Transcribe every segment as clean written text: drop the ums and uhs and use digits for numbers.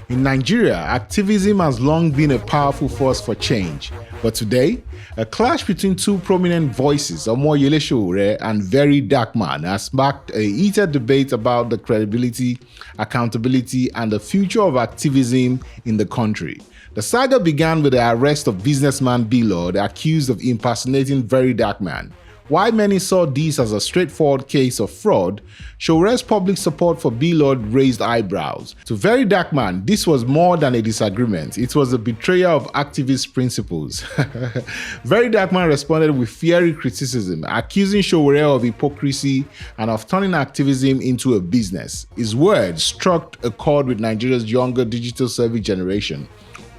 In Nigeria, activism has long been a powerful force for change. But today, a clash between two prominent voices, Omoyele Sowore and VeryDarkMan, has sparked a heated debate about the credibility, accountability, and the future of activism in the country. The saga began with the arrest of businessman Blord, accused of impersonating VeryDarkMan. While many saw this as a straightforward case of fraud, Sowore's public support for Blord raised eyebrows. To VeryDarkMan, this was more than a disagreement. It was a betrayal of activist principles. VeryDarkMan responded with fiery criticism, accusing Sowore of hypocrisy and of turning activism into a business. His words struck a chord with Nigeria's younger digital savvy generation,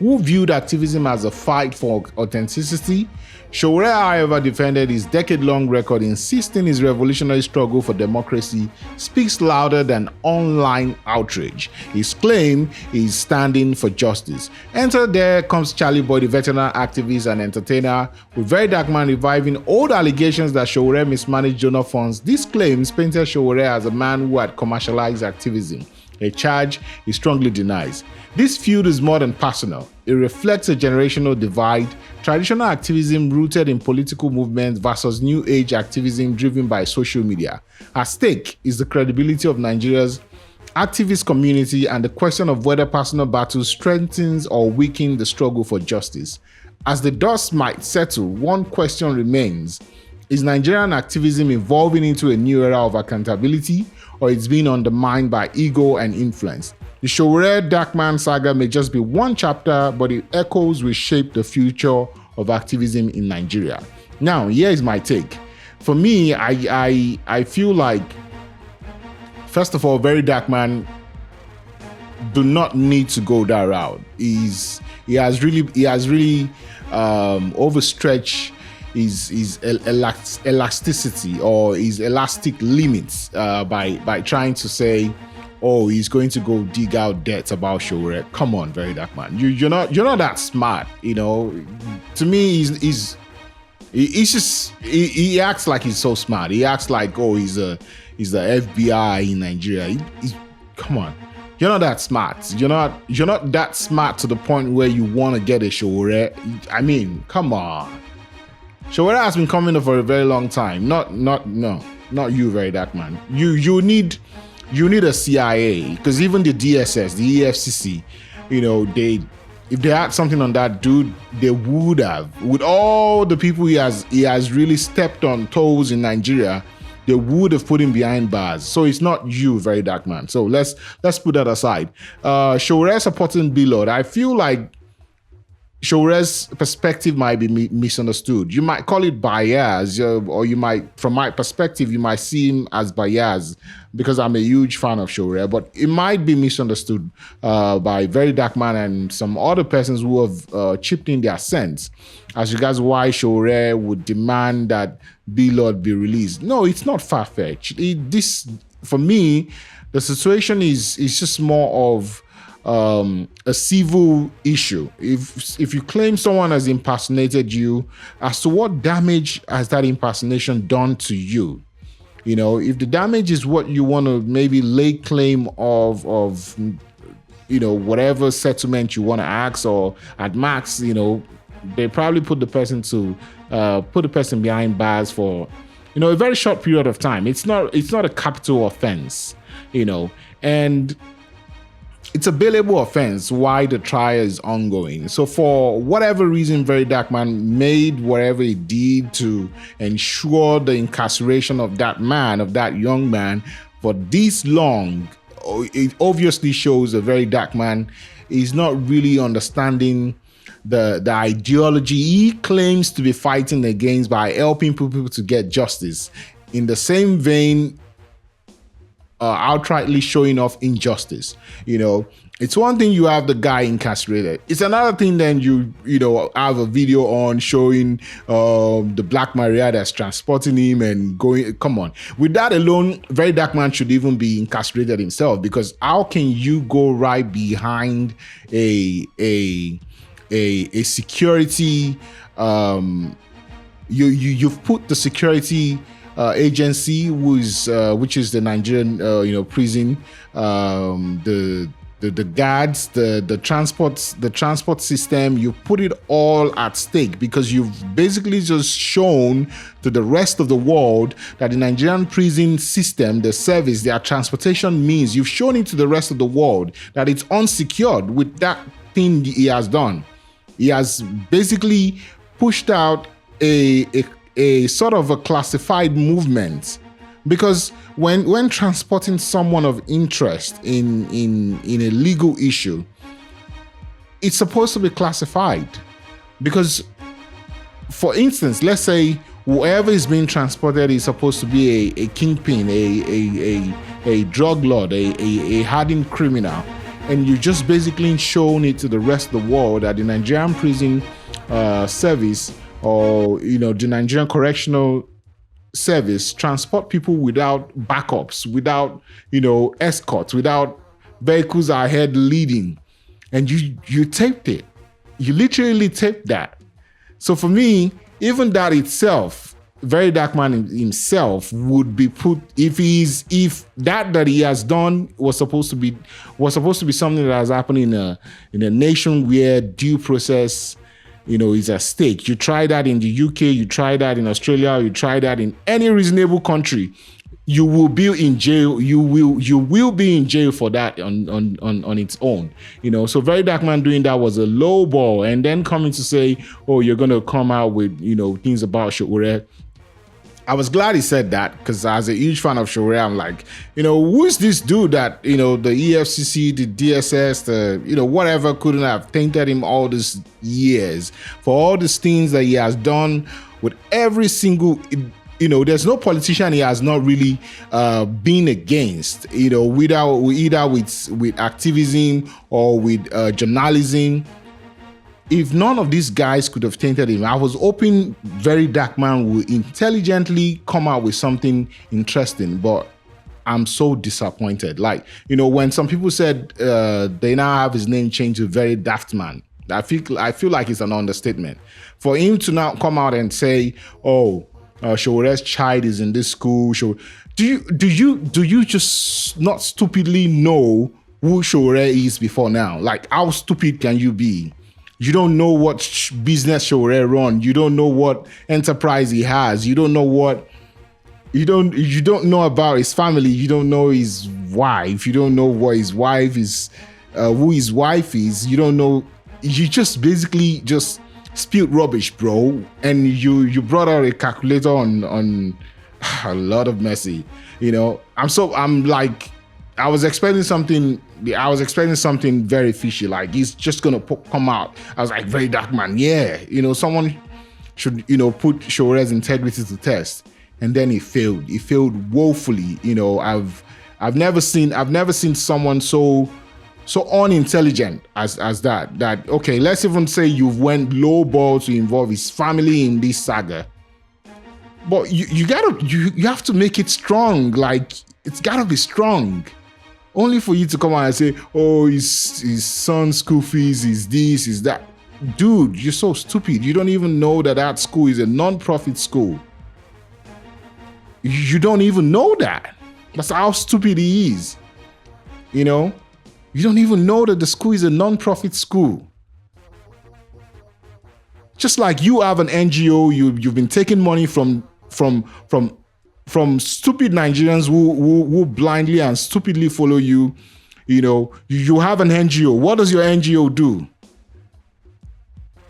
who viewed activism as a fight for authenticity. Sowore, however, defended his decade-long record, insisting his revolutionary struggle for democracy speaks louder than online outrage. His claim is standing for justice. Enter there comes Charlie Boy, the veteran activist and entertainer, with VeryDarkMan reviving old allegations that Sowore mismanaged donor funds. These claims painted Sowore as a man who had commercialized activism, a charge he strongly denies. This feud is more than personal. It reflects a generational divide, traditional activism rooted in political movements versus new age activism driven by social media. At stake is the credibility of Nigeria's activist community and the question of whether personal battles strengthens or weakens the struggle for justice. As the dust might settle, one question remains: is Nigerian activism evolving into a new era of accountability, or it's being undermined by ego and influence? The Sowore-Darkman saga may just be one chapter, but its echoes will shape the future of activism in Nigeria. Now, here's my take. For me, I feel like, first of all, VeryDarkMan do not need to go that route. He has really overstretched his elasticity or his elastic limits by trying to say, oh, he's going to go dig out debt about Sowore. Come on, VeryDarkMan. You're not that smart, you know. To me, he acts like he's so smart. He acts like, oh, he's the FBI in Nigeria. Come on. You're not that smart. You're not that smart to the point where you want to get a Sowore. I mean, come on. Sowore has been coming up for a very long time. Not you, VeryDarkMan. You need a CIA, because even the DSS, the EFCC, you know, if they had something on that dude, they would have. With all the people he has really stepped on toes in Nigeria, they would have put him behind bars. So it's not you, VeryDarkMan. So let's put that aside. Sowore supporting Blord. I feel like Sowore's perspective might be misunderstood. You might call it bias, or you might, from my perspective, you might see him as bias because I'm a huge fan of Sowore, but it might be misunderstood by VeryDarkMan and some other persons who have chipped in their cents as regards why Sowore would demand that Blord be released. No, it's not far-fetched. This, for me, the situation is just more of a civil issue. If you claim someone has impersonated you, as to what damage has that impersonation done to you? You know, if the damage is what you want to maybe lay claim of you know, whatever settlement you want to ask, or at max, you know, they probably put the person behind bars for, you know, a very short period of time. It's not a capital offense, you know, and it's a bailable offense while the trial is ongoing. So for whatever reason, VeryDarkMan made whatever he did to ensure the incarceration of that man, of that young man, for this long, it obviously shows that VeryDarkMan is not really understanding the ideology he claims to be fighting against by helping people to get justice. In the same vein, outrightly showing off injustice. You know, it's one thing you have the guy incarcerated. It's another thing then you know, have a video on showing the Black Maria that's transporting him and going. Come on, with that alone, VeryDarkMan should even be incarcerated himself, because how can you go right behind a security? You've put the security agency, which is the Nigerian prison, the the guards, the transport system. You put it all at stake because you've basically just shown to the rest of the world that the Nigerian prison system, the service, their transportation means, you've shown it to the rest of the world that it's unsecured with that thing he has done. He has basically pushed out a sort of a classified movement. Because when transporting someone of interest in a legal issue, it's supposed to be classified. Because, for instance, let's say whoever is being transported is supposed to be a kingpin, a drug lord, a hardened criminal, and you just basically shown it to the rest of the world that the Nigerian prison service, or the Nigerian correctional service, transport people without backups, without escorts, without vehicles ahead leading, and you taped it. You literally taped that. So for me, even that itself, VeryDarkMan himself would be put, if that he has done was supposed to be something that has happened in a nation where due process is at stake. You try that in the UK, you try that in Australia, you try that in any reasonable country, you will be in jail. You will be in jail for that on its own. So VeryDarkMan doing that was a low ball, and then coming to say, oh, you're gonna come out with things about Sowore. I was glad he said that, because as a huge fan of Sowore, I'm like, who's this dude that, the EFCC, the DSS, whatever couldn't have tainted him all these years for all these things that he has done with every single, there's no politician he has not really been against, either with activism or with journalism. If none of these guys could have tainted him, I was hoping VeryDarkMan would intelligently come out with something interesting, but I'm so disappointed. Like, when some people said they now have his name changed to VeryDarkMan, I feel like it's an understatement. For him to now come out and say, oh, Sowore's child is in this school. Do you just not stupidly know who Sowore is before now? Like, how stupid can you be? You don't know what business Sowore run. You don't know what enterprise he has. You don't know you don't know about his family. You don't know his wife. You don't know what his wife is, who his wife is. You don't know. You just basically just spilled rubbish, bro. And you brought out a calculator on a lot of messy. I was expecting something very fishy, like he's just gonna come out. I was like, VeryDarkMan, yeah, someone should put Sowore's integrity to test, and then he failed woefully. I've never seen someone so unintelligent as that. Okay, let's even say you've went low ball to involve his family in this saga, but you have to make it strong. Like, it's gotta be strong. Only for you to come out and say, oh, his son's school fees is this, is that. Dude, you're so stupid. You don't even know that school is a non-profit school. You don't even know that. That's how stupid he is. You don't even know that the school is a non-profit school. Just like you have an NGO, you've been taking money from stupid Nigerians who blindly and stupidly follow you. You have an NGO. What does your NGO do?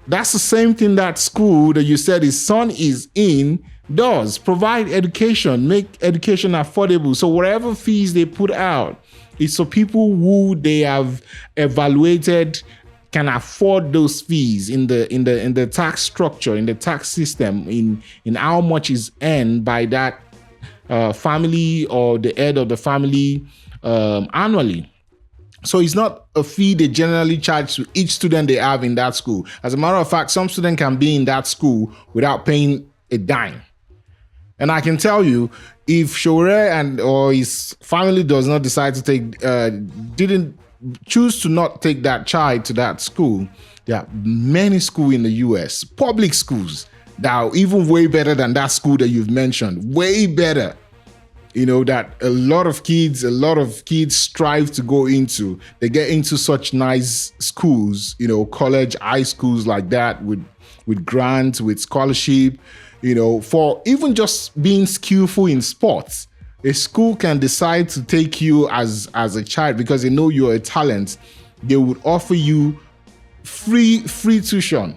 That's the same thing that school that you said his son is in does. Provide education, make education affordable. So whatever fees they put out, it's for people who they have evaluated can afford those fees in the tax structure, in the tax system, in how much is earned by that family or the head of the family annually. So it's not a fee they generally charge to each student they have in that school. As a matter of fact, some student can be in that school without paying a dime. And I can tell you, if Sowore or his family does not decide to didn't choose to not take that child to that school, there are many schools in the US, public schools, that are even way better than that school that you've mentioned. Way better. that a lot of kids strive to go into. They get into such nice schools, college, high schools like that with grants, with scholarship, for even just being skillful in sports. A school can decide to take you as a child because they know you're a talent. They would offer you free tuition.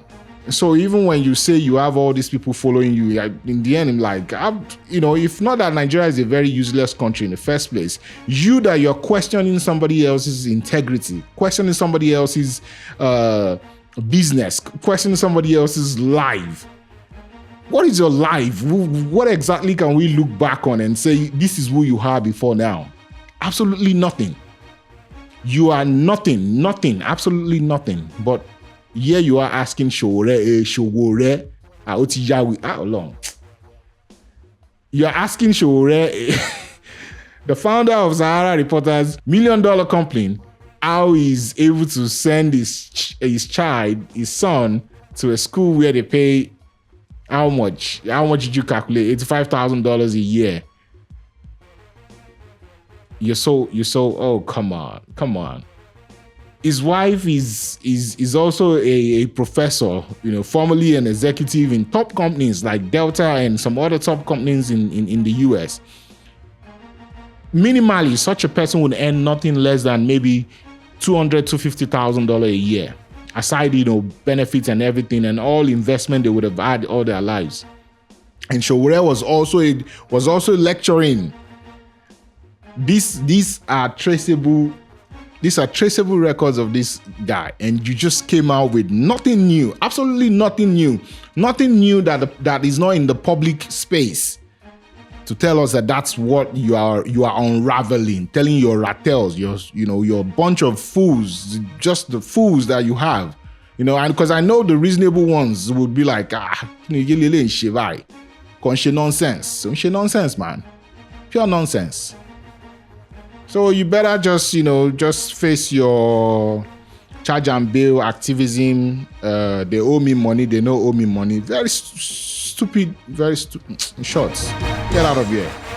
So even when you say you have all these people following you, in the end, I'm like, if not that Nigeria is a very useless country in the first place, you're questioning somebody else's integrity, questioning somebody else's business, questioning somebody else's life. What is your life? What exactly can we look back on and say, this is who you are before now? Absolutely nothing. You are nothing, absolutely nothing. But here you are asking Sowore, how long? You are asking Sowore, the founder of Sahara Reporters, $1 million company, how he's able to send his child, his son, to a school where they pay how much? How much did you calculate? $85,000 a year. You're so. Oh, come on. His wife is also a professor, formerly an executive in top companies like Delta and some other top companies in the US. Minimally, such a person would earn nothing less than maybe $200,000 to $50,000 a year, aside benefits and everything and all investment they would have had all their lives. And Sowore was also lecturing. These are traceable records of this guy, and you just came out with nothing new, absolutely nothing new that is not in the public space to tell us that that's what you are unraveling, telling your rattles, your bunch of fools, just the fools that you have, and because I know the reasonable ones would be like, nonsense, man, pure nonsense. So you better just face your charge and bill activism. They owe me money. They don't owe me money. Very stupid. In short, get out of here.